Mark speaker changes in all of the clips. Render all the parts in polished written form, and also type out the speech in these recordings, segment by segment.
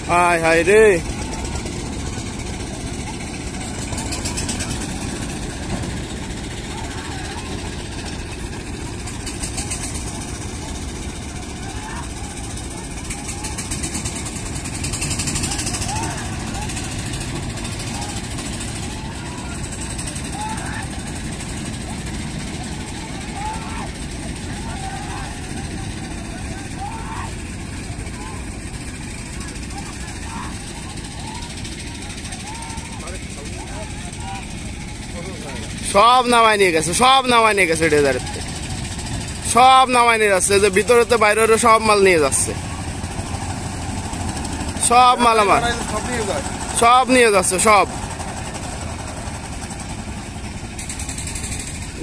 Speaker 1: হায় হায় রে, সব নামাই নিয়ে গেছে, সব নামাই নিয়ে গেছে ড্রেজারের, সব নামাই নিয়ে যাচ্ছে। যে ভিতরে বাইরে সব মাল নিয়ে যাচ্ছে, সব মালামাল সব নিয়ে যাচ্ছে, সব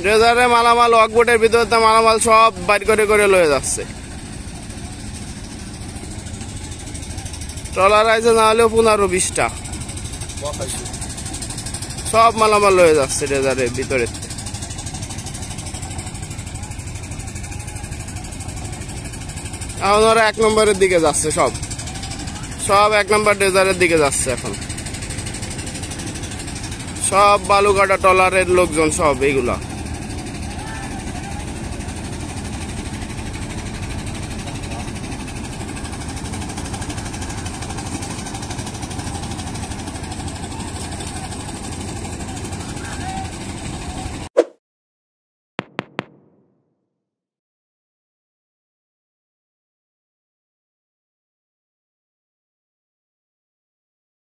Speaker 1: ড্রেজারে মালামাল ওয়াকবোটের ভিতরে মালামাল সব বাইর করে করে লয়ে যাচ্ছে। ট্রলার আইছে না হলেও 15-20টা, সব মালামাল লয়ে যাচ্ছে ড্রেজারের ভিতরে। এখন ওরা 1 নম্বরের দিকে যাচ্ছে, সব সব 1 নম্বর ড্রেজারের দিকে যাচ্ছে এখন। সব বালুকাটা ট্রলারের লোকজন সব এইগুলা।